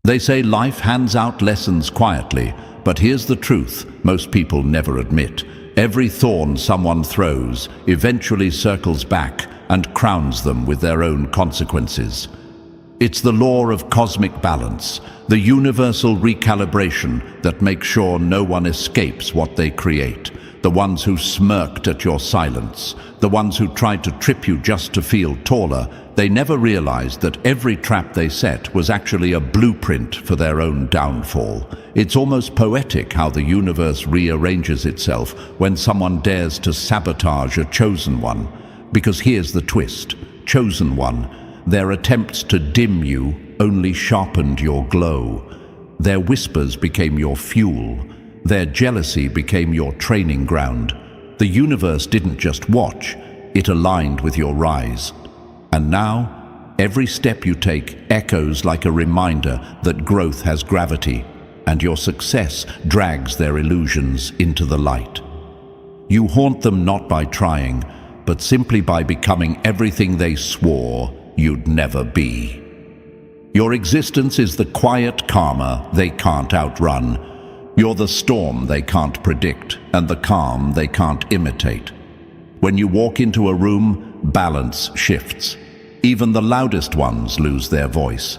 They say life hands out lessons quietly, but here's the truth most people never admit. Every thorn someone throws eventually circles back and crowns them with their own consequences. It's the law of cosmic balance, the universal recalibration that makes sure no one escapes what they create. The ones who smirked at your silence, the ones who tried to trip you just to feel taller, they never realized that every trap they set was actually a blueprint for their own downfall. It's almost poetic how the universe rearranges itself when someone dares to sabotage a chosen one. Because here's the twist: chosen one, their attempts to dim you only sharpened your glow. Their whispers became your fuel. Their jealousy became your training ground. The universe didn't just watch, it aligned with your rise. And now, every step you take echoes like a reminder that growth has gravity, and your success drags their illusions into the light. You haunt them not by trying, but simply by becoming everything they swore you'd never be. Your existence is the quiet karma they can't outrun. You're the storm they can't predict, and the calm they can't imitate. When you walk into a room, balance shifts. Even the loudest ones lose their voice.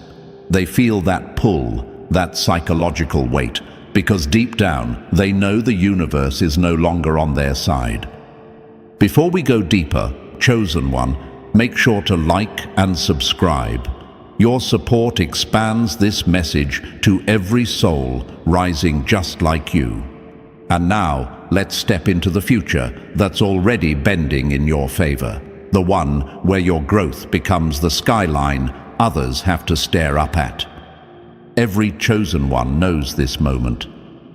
They feel that pull, that psychological weight, because deep down, they know the universe is no longer on their side. Before we go deeper, chosen one, make sure to like and subscribe. Your support expands this message to every soul rising just like you. And now, let's step into the future that's already bending in your favor. The one where your growth becomes the skyline others have to stare up at. Every chosen one knows this moment,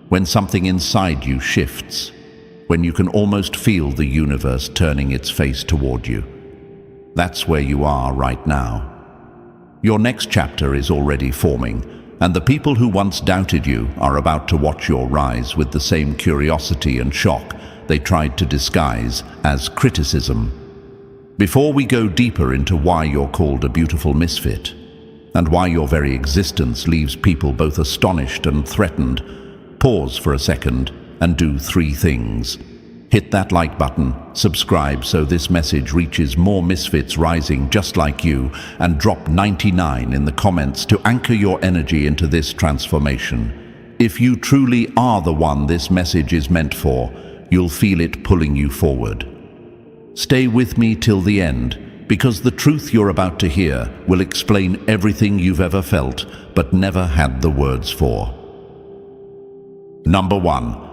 when something inside you shifts, when you can almost feel the universe turning its face toward you. That's where you are right now. Your next chapter is already forming, and the people who once doubted you are about to watch your rise with the same curiosity and shock they tried to disguise as criticism. Before we go deeper into why you're called a beautiful misfit, and why your very existence leaves people both astonished and threatened, pause for a second and do 3 things. Hit that like button, subscribe so this message reaches more misfits rising just like you, and drop 99 in the comments to anchor your energy into this transformation. If you truly are the one this message is meant for, you'll feel it pulling you forward. Stay with me till the end, because the truth you're about to hear will explain everything you've ever felt but never had the words for. Number 1.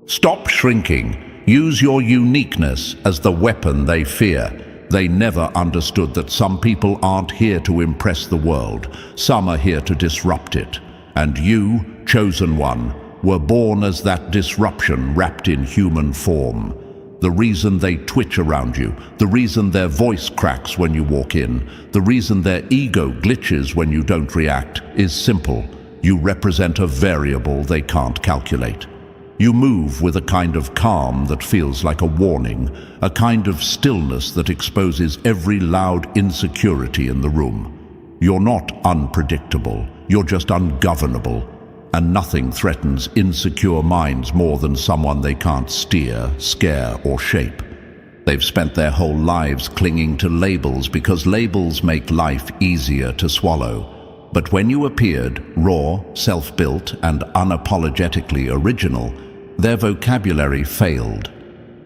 Stop shrinking. Use your uniqueness as the weapon they fear. They never understood that some people aren't here to impress the world. Some are here to disrupt it. And you, chosen one, were born as that disruption wrapped in human form. The reason they twitch around you, the reason their voice cracks when you walk in, the reason their ego glitches when you don't react is simple. You represent a variable they can't calculate. You move with a kind of calm that feels like a warning, a kind of stillness that exposes every loud insecurity in the room. You're not unpredictable, you're just ungovernable, and nothing threatens insecure minds more than someone they can't steer, scare, or shape. They've spent their whole lives clinging to labels because labels make life easier to swallow. But when you appeared, raw, self-built, and unapologetically original, their vocabulary failed.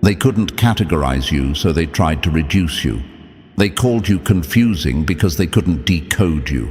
They couldn't categorize you, so they tried to reduce you. They called you confusing because they couldn't decode you.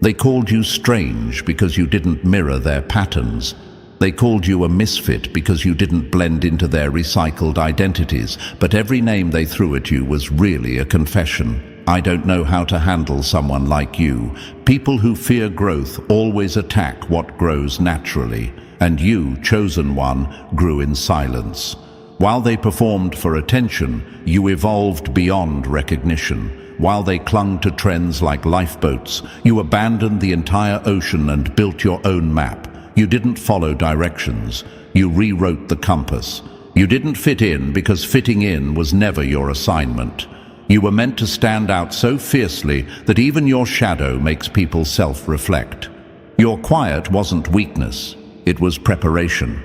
They called you strange because you didn't mirror their patterns. They called you a misfit because you didn't blend into their recycled identities. But every name they threw at you was really a confession. I don't know how to handle someone like you. People who fear growth always attack what grows naturally. And you, chosen one, grew in silence. While they performed for attention, you evolved beyond recognition. While they clung to trends like lifeboats, you abandoned the entire ocean and built your own map. You didn't follow directions. You rewrote the compass. You didn't fit in because fitting in was never your assignment. You were meant to stand out so fiercely that even your shadow makes people self-reflect. Your quiet wasn't weakness, it was preparation.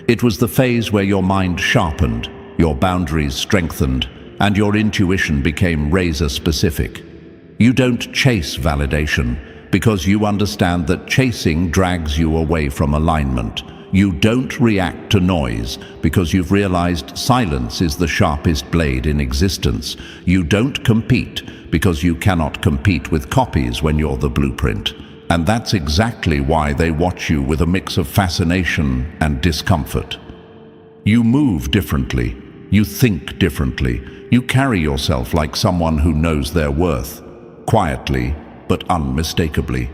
It was the phase where your mind sharpened, your boundaries strengthened, and your intuition became razor-specific. You don't chase validation because you understand that chasing drags you away from alignment. You don't react to noise because you've realized silence is the sharpest blade in existence. You don't compete because you cannot compete with copies when you're the blueprint. And that's exactly why they watch you with a mix of fascination and discomfort. You move differently. You think differently. You carry yourself like someone who knows their worth, quietly but unmistakably.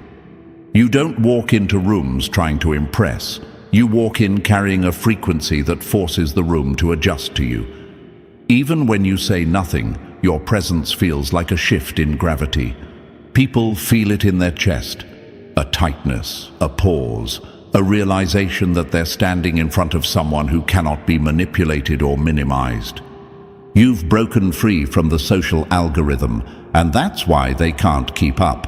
You don't walk into rooms trying to impress. You walk in carrying a frequency that forces the room to adjust to you. Even when you say nothing, your presence feels like a shift in gravity. People feel it in their chest. A tightness, a pause, a realization that they're standing in front of someone who cannot be manipulated or minimized. You've broken free from the social algorithm, and that's why they can't keep up.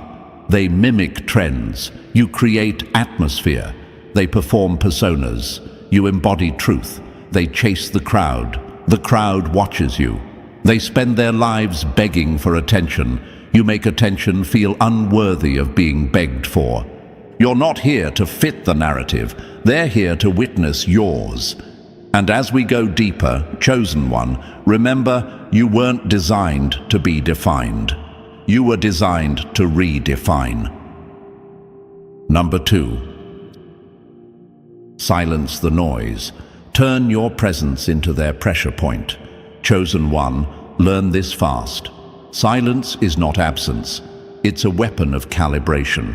They mimic trends. You create atmosphere. They perform personas. You embody truth. They chase the crowd. The crowd watches you. They spend their lives begging for attention. You make attention feel unworthy of being begged for. You're not here to fit the narrative. They're here to witness yours. And as we go deeper, chosen one, remember, you weren't designed to be defined. You were designed to redefine. Number 2. Silence the noise. Turn your presence into their pressure point. Chosen one, learn this fast. Silence is not absence. It's a weapon of calibration.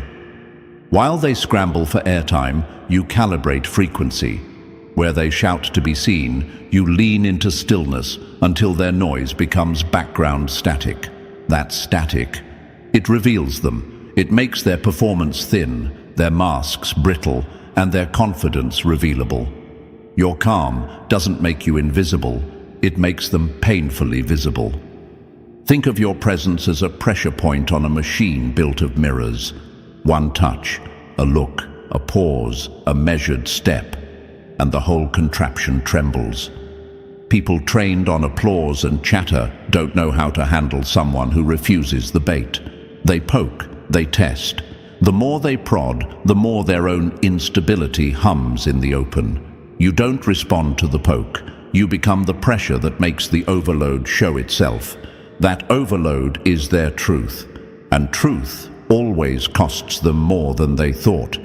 While they scramble for airtime, you calibrate frequency. Where they shout to be seen, you lean into stillness until their noise becomes background static. That static, it reveals them. It makes their performance thin, their masks brittle, and their confidence revealable. Your calm doesn't make you invisible, it makes them painfully visible. Think of your presence as a pressure point on a machine built of mirrors. One touch, a look, a pause, a measured step, and the whole contraption trembles. People trained on applause and chatter don't know how to handle someone who refuses the bait. They poke, they test. The more they prod, the more their own instability hums in the open. You don't respond to the poke. You become the pressure that makes the overload show itself. That overload is their truth. And truth always costs them more than they thought.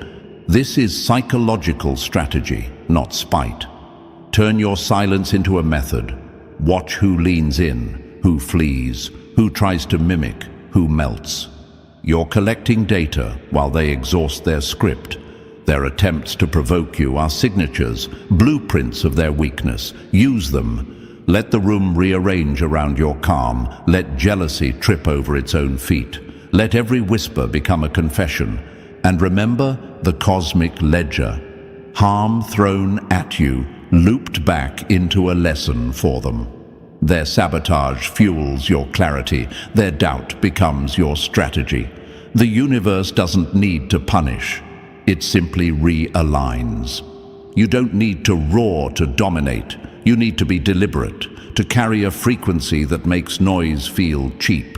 This is psychological strategy, not spite. Turn your silence into a method. Watch who leans in, who flees, who tries to mimic, who melts. You're collecting data while they exhaust their script. Their attempts to provoke you are signatures, blueprints of their weakness. Use them. Let the room rearrange around your calm. Let jealousy trip over its own feet. Let every whisper become a confession. And remember the cosmic ledger. Harm thrown at you, looped back into a lesson for them. Their sabotage fuels your clarity. Their doubt becomes your strategy. The universe doesn't need to punish. It simply realigns. You don't need to roar to dominate. You need to be deliberate, to carry a frequency that makes noise feel cheap.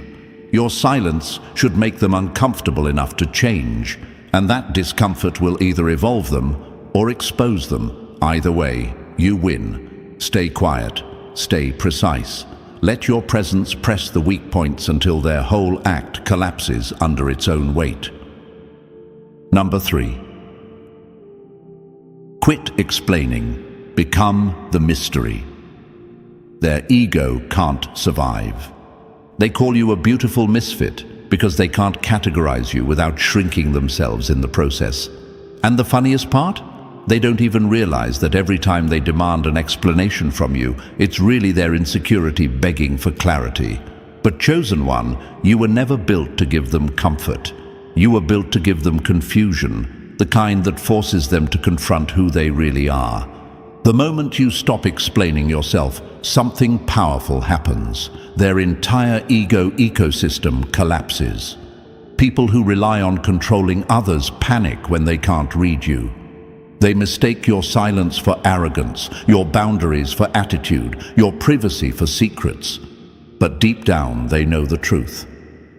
Your silence should make them uncomfortable enough to change, and that discomfort will either evolve them or expose them. Either way, you win. Stay quiet. Stay precise. Let your presence press the weak points until their whole act collapses under its own weight. Number 3. Quit explaining. Become the mystery. Their ego can't survive. They call you a beautiful misfit because they can't categorize you without shrinking themselves in the process. And the funniest part? They don't even realize that every time they demand an explanation from you, it's really their insecurity begging for clarity. But chosen one, you were never built to give them comfort. You were built to give them confusion, the kind that forces them to confront who they really are. The moment you stop explaining yourself, something powerful happens. Their entire ego ecosystem collapses. People who rely on controlling others panic when they can't read you. They mistake your silence for arrogance, your boundaries for attitude, your privacy for secrets. But deep down, they know the truth.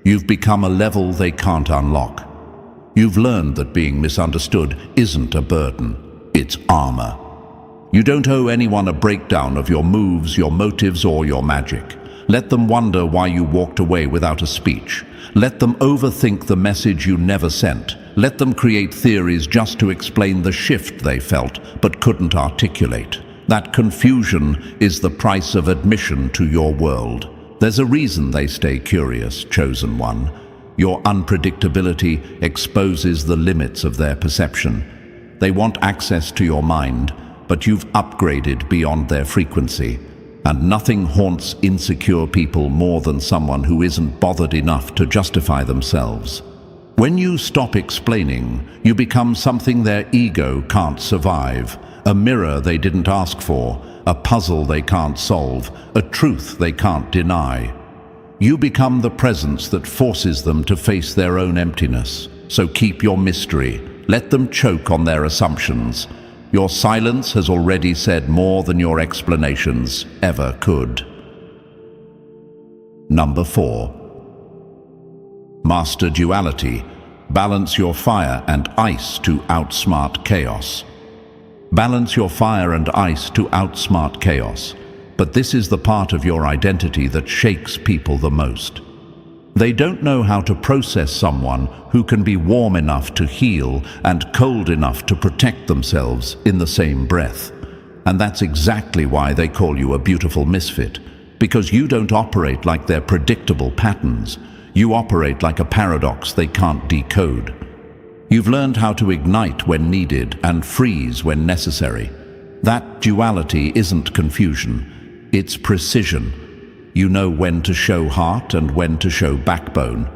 You've become a level they can't unlock. You've learned that being misunderstood isn't a burden, it's armor. You don't owe anyone a breakdown of your moves, your motives, or your magic. Let them wonder why you walked away without a speech. Let them overthink the message you never sent. Let them create theories just to explain the shift they felt but couldn't articulate. That confusion is the price of admission to your world. There's a reason they stay curious, chosen one. Your unpredictability exposes the limits of their perception. They want access to your mind, but you've upgraded beyond their frequency. And nothing haunts insecure people more than someone who isn't bothered enough to justify themselves. When you stop explaining, you become something their ego can't survive. A mirror they didn't ask for, a puzzle they can't solve, a truth they can't deny. You become the presence that forces them to face their own emptiness. So keep your mystery. Let them choke on their assumptions. Your silence has already said more than your explanations ever could. Number 4. Master duality. Balance your fire and ice to outsmart chaos. Balance your fire and ice to outsmart chaos. But this is the part of your identity that shakes people the most. They don't know how to process someone who can be warm enough to heal and cold enough to protect themselves in the same breath. And that's exactly why they call you a beautiful misfit, because you don't operate like their predictable patterns. You operate like a paradox they can't decode. You've learned how to ignite when needed and freeze when necessary. That duality isn't confusion, it's precision. You know when to show heart and when to show backbone.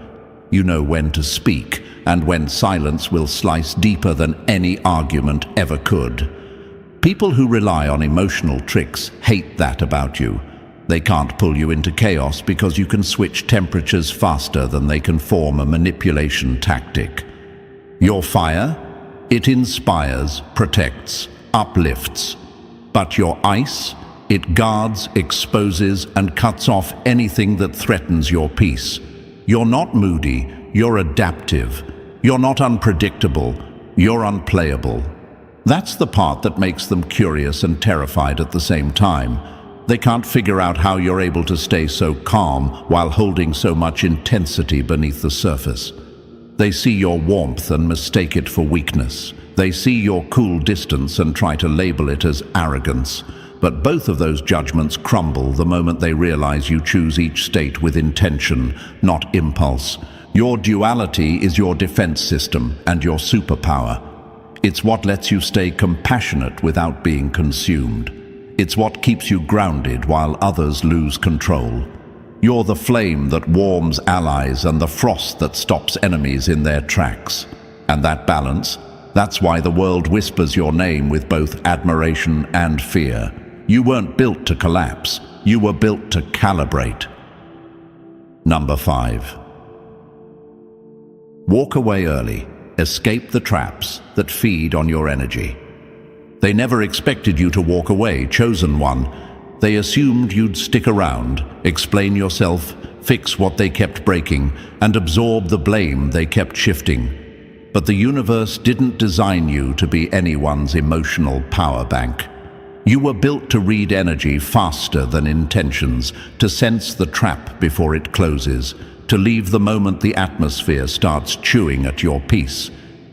You know when to speak and when silence will slice deeper than any argument ever could. People who rely on emotional tricks hate that about you. They can't pull you into chaos because you can switch temperatures faster than they can form a manipulation tactic. Your fire? It inspires, protects, uplifts. But your ice? It guards, exposes, and cuts off anything that threatens your peace. You're not moody, you're adaptive. You're not unpredictable, you're unplayable. That's the part that makes them curious and terrified at the same time. They can't figure out how you're able to stay so calm while holding so much intensity beneath the surface. They see your warmth and mistake it for weakness. They see your cool distance and try to label it as arrogance. But both of those judgments crumble the moment they realize you choose each state with intention, not impulse. Your duality is your defense system and your superpower. It's what lets you stay compassionate without being consumed. It's what keeps you grounded while others lose control. You're the flame that warms allies and the frost that stops enemies in their tracks. And that balance, that's why the world whispers your name with both admiration and fear. You weren't built to collapse, you were built to calibrate. Number 5. Walk away early. Escape the traps that feed on your energy. They never expected you to walk away, chosen one. They assumed you'd stick around, explain yourself, fix what they kept breaking, and absorb the blame they kept shifting. But the universe didn't design you to be anyone's emotional power bank. You were built to read energy faster than intentions, to sense the trap before it closes, to leave the moment the atmosphere starts chewing at your peace.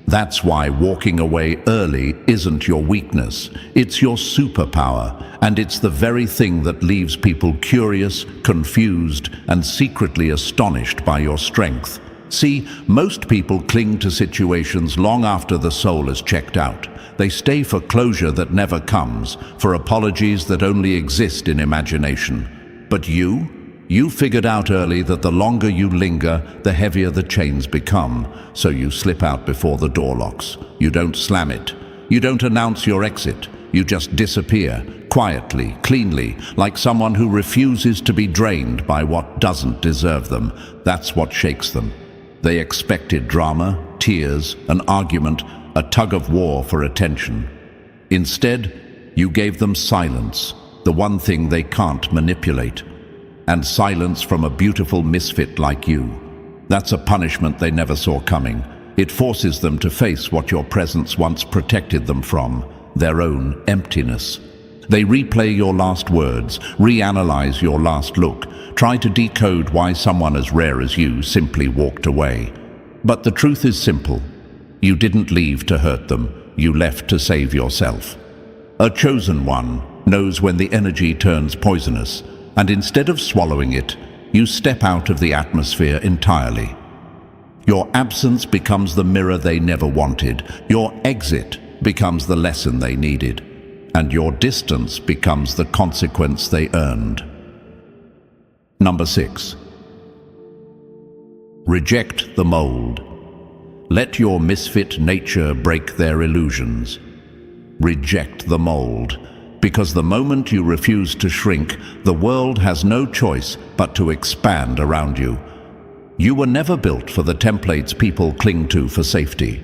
That's why walking away early isn't your weakness, it's your superpower, and it's the very thing that leaves people curious, confused, and secretly astonished by your strength. See, most people cling to situations long after the soul is checked out. They stay for closure that never comes, for apologies that only exist in imagination. But you figured out early that the longer you linger, the heavier the chains become. So you slip out before the door locks. You don't slam it. You don't announce your exit. You just disappear, quietly, cleanly, like someone who refuses to be drained by what doesn't deserve them. That's what shakes them. They expected drama, tears, an argument, a tug-of-war for attention. Instead, you gave them silence, the one thing they can't manipulate. And silence from a beautiful misfit like you. That's a punishment they never saw coming. It forces them to face what your presence once protected them from, their own emptiness. They replay your last words, reanalyze your last look, try to decode why someone as rare as you simply walked away. But the truth is simple. You didn't leave to hurt them, you left to save yourself. A chosen one knows when the energy turns poisonous, and instead of swallowing it, you step out of the atmosphere entirely. Your absence becomes the mirror they never wanted, your exit becomes the lesson they needed, and your distance becomes the consequence they earned. Number 6. Reject the mold. Let your misfit nature break their illusions. Reject the mold, because the moment you refuse to shrink, the world has no choice but to expand around you. You were never built for the templates people cling to for safety.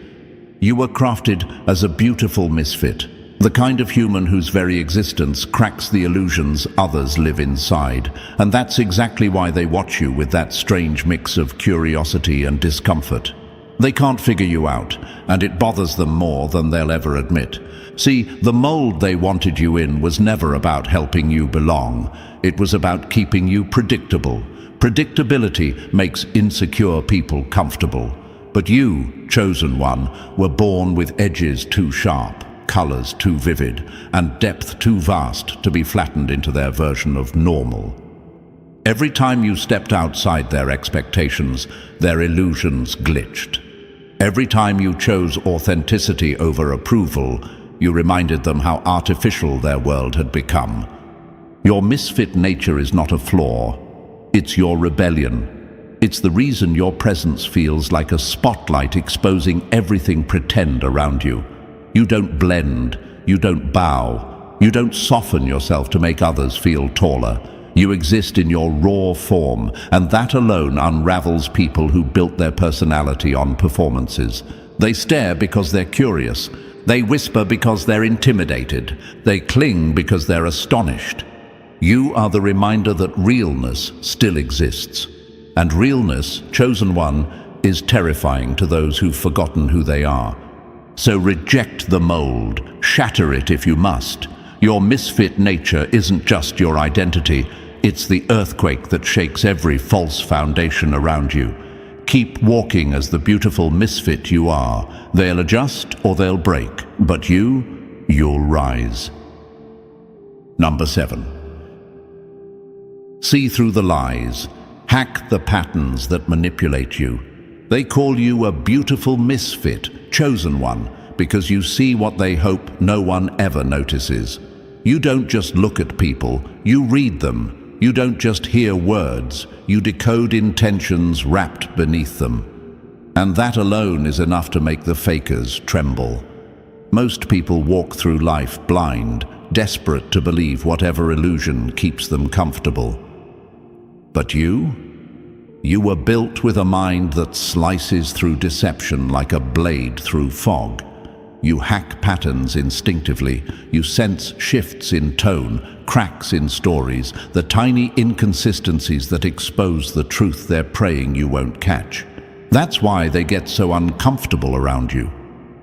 You were crafted as a beautiful misfit, the kind of human whose very existence cracks the illusions others live inside. And that's exactly why they watch you with that strange mix of curiosity and discomfort. They can't figure you out, and it bothers them more than they'll ever admit. See, the mold they wanted you in was never about helping you belong. It was about keeping you predictable. Predictability makes insecure people comfortable. But you, chosen one, were born with edges too sharp, colors too vivid, and depth too vast to be flattened into their version of normal. Every time you stepped outside their expectations, their illusions glitched. Every time you chose authenticity over approval, you reminded them how artificial their world had become. Your misfit nature is not a flaw. It's your rebellion. It's the reason your presence feels like a spotlight exposing everything pretend around you. You don't blend, you don't bow, you don't soften yourself to make others feel taller. You exist in your raw form, and that alone unravels people who built their personality on performances. They stare because they're curious. They whisper because they're intimidated. They cling because they're astonished. You are the reminder that realness still exists. And realness, chosen one, is terrifying to those who've forgotten who they are. So reject the mold, shatter it if you must. Your misfit nature isn't just your identity, it's the earthquake that shakes every false foundation around you. Keep walking as the beautiful misfit you are. They'll adjust or they'll break, but you'll rise. Number 7. See through the lies. Hack the patterns that manipulate you. They call you a beautiful misfit, chosen one, because you see what they hope no one ever notices. You don't just look at people, you read them. You don't just hear words, you decode intentions wrapped beneath them. And that alone is enough to make the fakers tremble. Most people walk through life blind, desperate to believe whatever illusion keeps them comfortable. But you were built with a mind that slices through deception like a blade through fog. You hack patterns instinctively. You sense shifts in tone, cracks in stories, the tiny inconsistencies that expose the truth they're praying you won't catch. That's why they get so uncomfortable around you.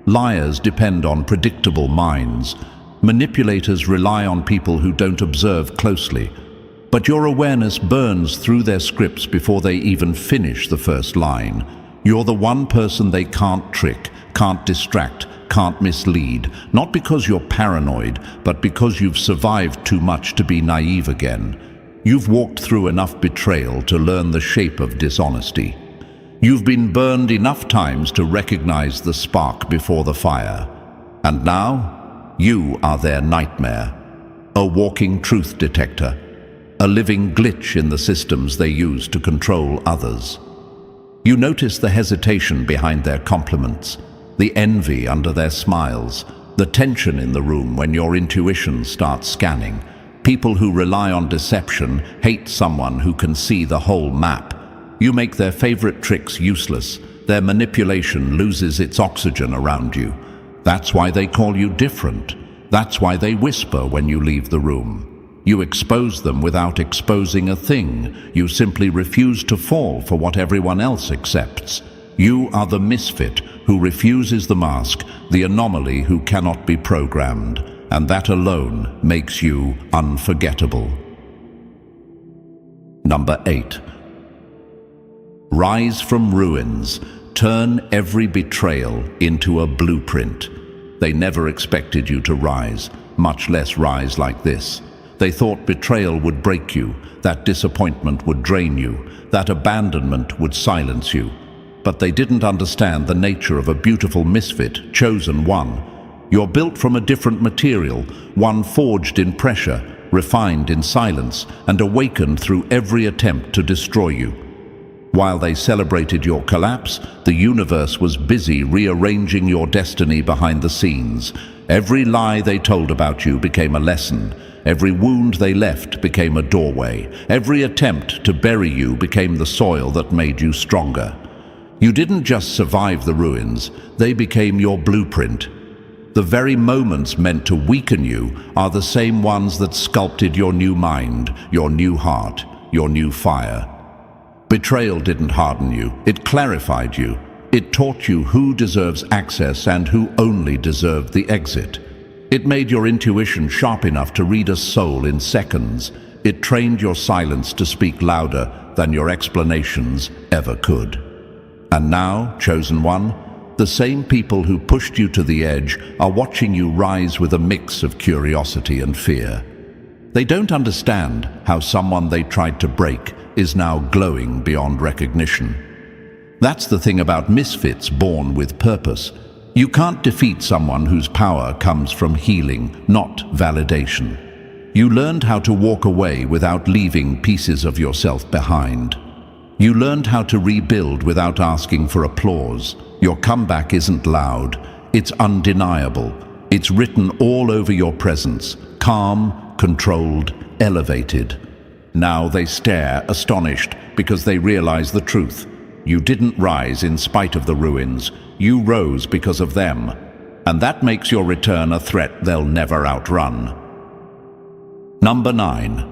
Liars depend on predictable minds. Manipulators rely on people who don't observe closely. But your awareness burns through their scripts before they even finish the first line. You're the one person they can't trick, can't distract, can't mislead, not because you're paranoid, but because you've survived too much to be naive again. You've walked through enough betrayal to learn the shape of dishonesty. You've been burned enough times to recognize the spark before the fire. And now, you are their nightmare, a walking truth detector, a living glitch in the systems they use to control others. You notice the hesitation behind their compliments, the envy under their smiles, the tension in the room when your intuition starts scanning. People who rely on deception hate someone who can see the whole map. You make their favorite tricks useless. Their manipulation loses its oxygen around you. That's why they call you different. That's why they whisper when you leave the room. You expose them without exposing a thing. You simply refuse to fall for what everyone else accepts. You are the misfit who refuses the mask, the anomaly who cannot be programmed, and that alone makes you unforgettable. Number 8. Rise from ruins. Turn every betrayal into a blueprint. They never expected you to rise, much less rise like this. They thought betrayal would break you, that disappointment would drain you, that abandonment would silence you. But they didn't understand the nature of a beautiful misfit, chosen one. You're built from a different material, one forged in pressure, refined in silence, and awakened through every attempt to destroy you. While they celebrated your collapse, the universe was busy rearranging your destiny behind the scenes. Every lie they told about you became a lesson. Every wound they left became a doorway. Every attempt to bury you became the soil that made you stronger. You didn't just survive the ruins, they became your blueprint. The very moments meant to weaken you are the same ones that sculpted your new mind, your new heart, your new fire. Betrayal didn't harden you, it clarified you. It taught you who deserves access and who only deserved the exit. It made your intuition sharp enough to read a soul in seconds. It trained your silence to speak louder than your explanations ever could. And now, chosen one, the same people who pushed you to the edge are watching you rise with a mix of curiosity and fear. They don't understand how someone they tried to break is now glowing beyond recognition. That's the thing about misfits born with purpose. You can't defeat someone whose power comes from healing, not validation. You learned how to walk away without leaving pieces of yourself behind. You learned how to rebuild without asking for applause. Your comeback isn't loud, it's undeniable. It's written all over your presence, calm, controlled, elevated. Now they stare, astonished, because they realize the truth. You didn't rise in spite of the ruins. You rose because of them. And that makes your return a threat they'll never outrun. Number 9.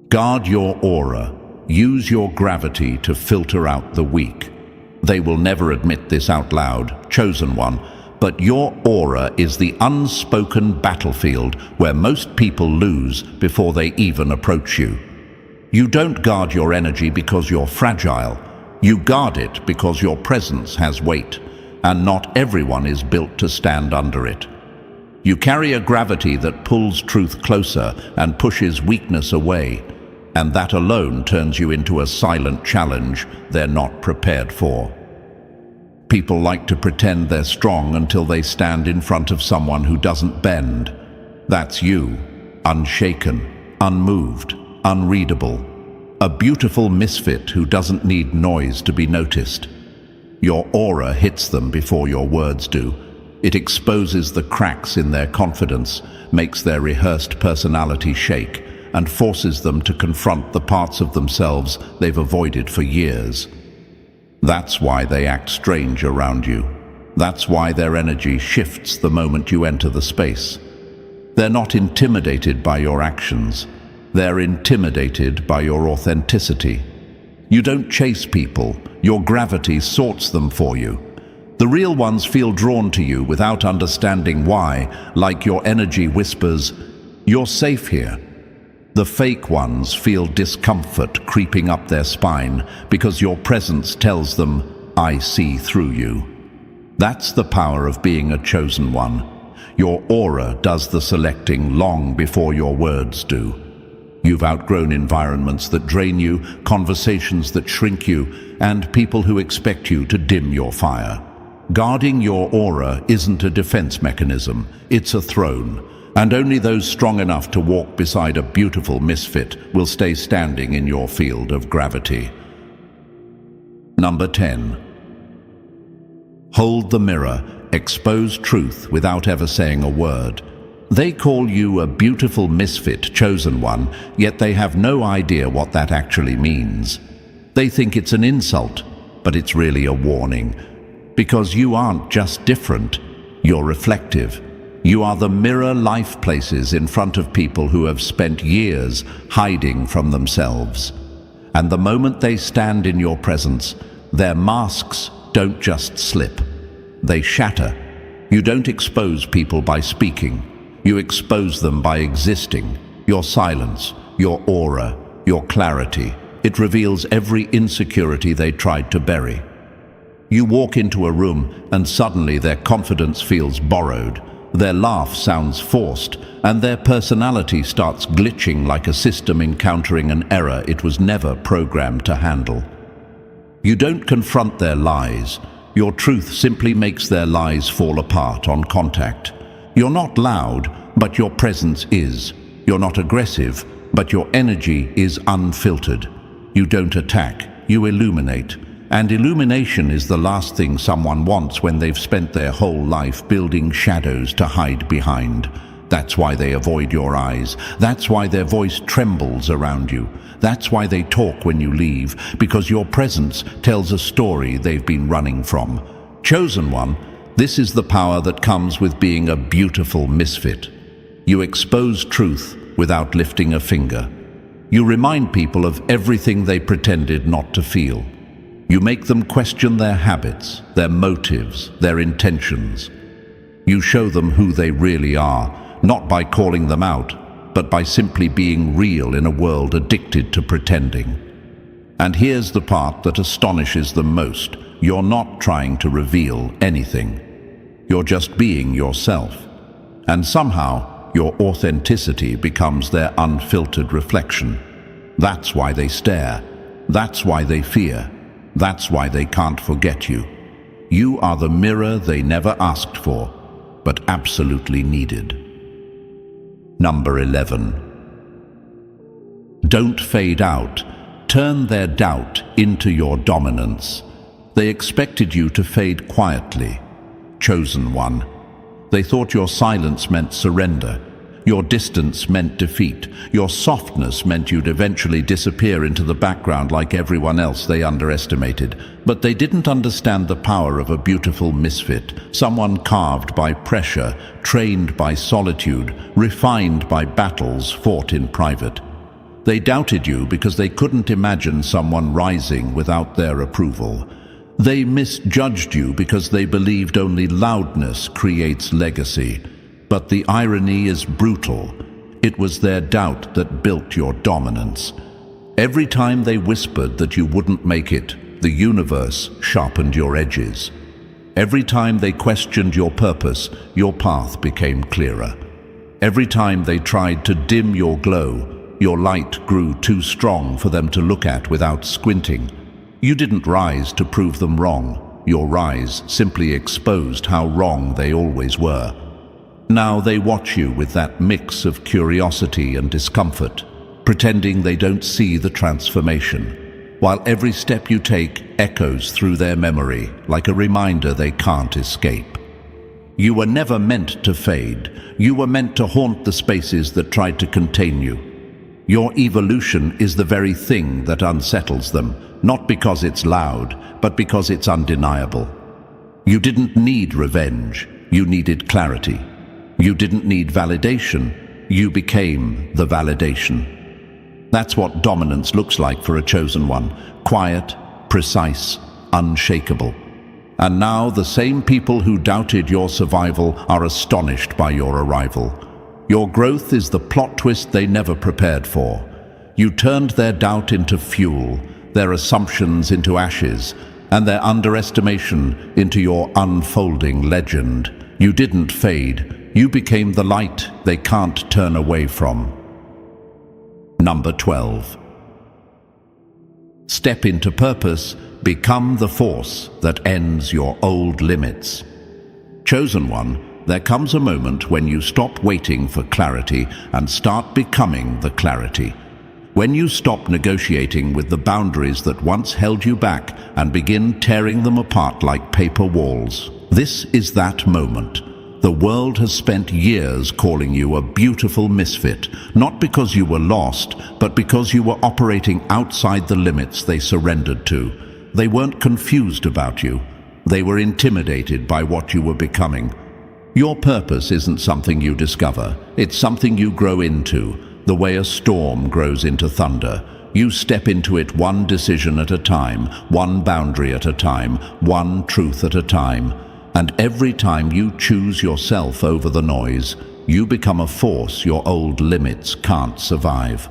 Guard your aura. Use your gravity to filter out the weak. They will never admit this out loud, chosen one, but your aura is the unspoken battlefield where most people lose before they even approach you. You don't guard your energy because you're fragile. You guard it because your presence has weight, and not everyone is built to stand under it. You carry a gravity that pulls truth closer and pushes weakness away, and that alone turns you into a silent challenge they're not prepared for. People like to pretend they're strong until they stand in front of someone who doesn't bend. That's you, unshaken, unmoved, unreadable. A beautiful misfit who doesn't need noise to be noticed. Your aura hits them before your words do. It exposes the cracks in their confidence, makes their rehearsed personality shake, and forces them to confront the parts of themselves they've avoided for years. That's why they act strange around you. That's why their energy shifts the moment you enter the space. They're not intimidated by your actions. They're intimidated by your authenticity. You don't chase people. Your gravity sorts them for you. The real ones feel drawn to you without understanding why, like your energy whispers, "You're safe here." The fake ones feel discomfort creeping up their spine because your presence tells them, "I see through you." That's the power of being a chosen one. Your aura does the selecting long before your words do. You've outgrown environments that drain you, conversations that shrink you, and people who expect you to dim your fire. Guarding your aura isn't a defense mechanism, it's a throne. And only those strong enough to walk beside a beautiful misfit will stay standing in your field of gravity. Number 10. Hold the mirror. expose truth without ever saying a word. They call you a beautiful misfit, chosen one, yet they have no idea what that actually means. They think it's an insult, but it's really a warning. Because you aren't just different, you're reflective. You are the mirror life places in front of people who have spent years hiding from themselves. And the moment they stand in your presence, their masks don't just slip, they shatter. You don't expose people by speaking. You expose them by existing. Your silence, your aura, your clarity. It reveals every insecurity they tried to bury. You walk into a room and suddenly their confidence feels borrowed. Their laugh sounds forced, and their personality starts glitching like a system encountering an error it was never programmed to handle. You don't confront their lies. Your truth simply makes their lies fall apart on contact. You're not loud, but your presence is. You're not aggressive, but your energy is unfiltered. You don't attack, you illuminate. And illumination is the last thing someone wants when they've spent their whole life building shadows to hide behind. That's why they avoid your eyes. That's why their voice trembles around you. That's why they talk when you leave, because your presence tells a story they've been running from. Chosen one, this is the power that comes with being a beautiful misfit. You expose truth without lifting a finger. You remind people of everything they pretended not to feel. You make them question their habits, their motives, their intentions. You show them who they really are, not by calling them out, but by simply being real in a world addicted to pretending. And here's the part that astonishes them most. You're not trying to reveal anything. You're just being yourself. And somehow, your authenticity becomes their unfiltered reflection. That's why they stare. That's why they fear. That's why they can't forget you. You are the mirror they never asked for, but absolutely needed. Number 11. Don't fade out. Turn their doubt into your dominance. They expected you to fade quietly. Chosen one. They thought your silence meant surrender. Your distance meant defeat. Your softness meant you'd eventually disappear into the background like everyone else they underestimated. But they didn't understand the power of a beautiful misfit, someone carved by pressure, trained by solitude, refined by battles fought in private. They doubted you because they couldn't imagine someone rising without their approval. They misjudged you because they believed only loudness creates legacy. But the irony is brutal. It was their doubt that built your dominance. Every time they whispered that you wouldn't make it, the universe sharpened your edges. Every time they questioned your purpose, your path became clearer. Every time they tried to dim your glow, your light grew too strong for them to look at without squinting. You didn't rise to prove them wrong. Your rise simply exposed how wrong they always were. Now they watch you with that mix of curiosity and discomfort, pretending they don't see the transformation, while every step you take echoes through their memory like a reminder they can't escape. You were never meant to fade. You were meant to haunt the spaces that tried to contain you. Your evolution is the very thing that unsettles them, not because it's loud, but because it's undeniable. You didn't need revenge. You needed clarity. You didn't need validation. You became the validation. That's what dominance looks like for a chosen one. Quiet, precise, unshakable. And now the same people who doubted your survival are astonished by your arrival. Your growth is the plot twist they never prepared for. You turned their doubt into fuel, their assumptions into ashes, and their underestimation into your unfolding legend. You didn't fade. You became the light they can't turn away from. Number 12. Step into purpose, become the force that ends your old limits. Chosen one, there comes a moment when you stop waiting for clarity and start becoming the clarity. When you stop negotiating with the boundaries that once held you back and begin tearing them apart like paper walls. This is that moment. The world has spent years calling you a beautiful misfit, not because you were lost, but because you were operating outside the limits they surrendered to. They weren't confused about you. They were intimidated by what you were becoming. Your purpose isn't something you discover. It's something you grow into, the way a storm grows into thunder. You step into it one decision at a time, one boundary at a time, one truth at a time. And every time you choose yourself over the noise, you become a force your old limits can't survive.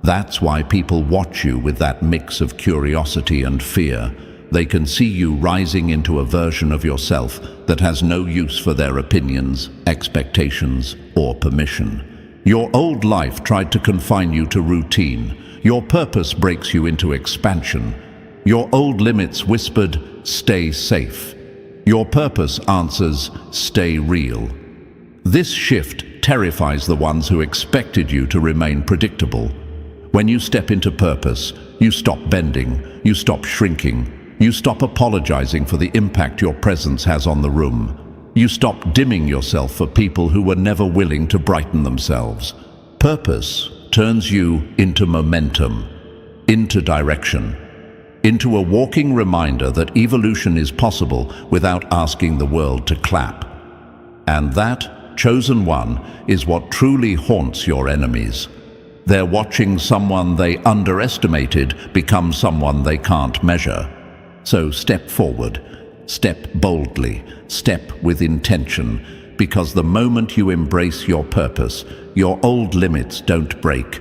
That's why people watch you with that mix of curiosity and fear. They can see you rising into a version of yourself that has no use for their opinions, expectations, or permission. Your old life tried to confine you to routine. Your purpose breaks you into expansion. Your old limits whispered, "Stay safe." Your purpose answers, "Stay real." This shift terrifies the ones who expected you to remain predictable. When you step into purpose, you stop bending, you stop shrinking, you stop apologizing for the impact your presence has on the room. You stop dimming yourself for people who were never willing to brighten themselves. Purpose turns you into momentum, into direction, into a walking reminder that evolution is possible without asking the world to clap. And that, chosen one, is what truly haunts your enemies. They're watching someone they underestimated become someone they can't measure. So step forward, step boldly, step with intention, because the moment you embrace your purpose, your old limits don't break,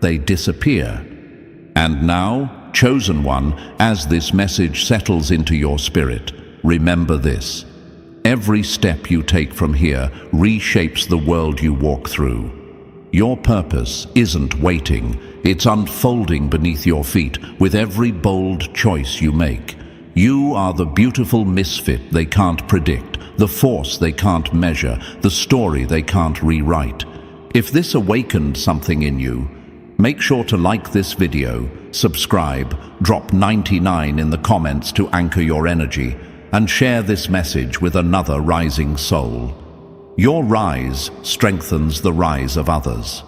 they disappear. And now, chosen one, as this message settles into your spirit, remember this. Every step you take from here reshapes the world you walk through. Your purpose isn't waiting, it's unfolding beneath your feet with every bold choice you make. You are the beautiful misfit they can't predict, the force they can't measure, the story they can't rewrite. If this awakened something in you, make sure to like this video, subscribe, drop 99 in the comments to anchor your energy, and share this message with another rising soul. Your rise strengthens the rise of others.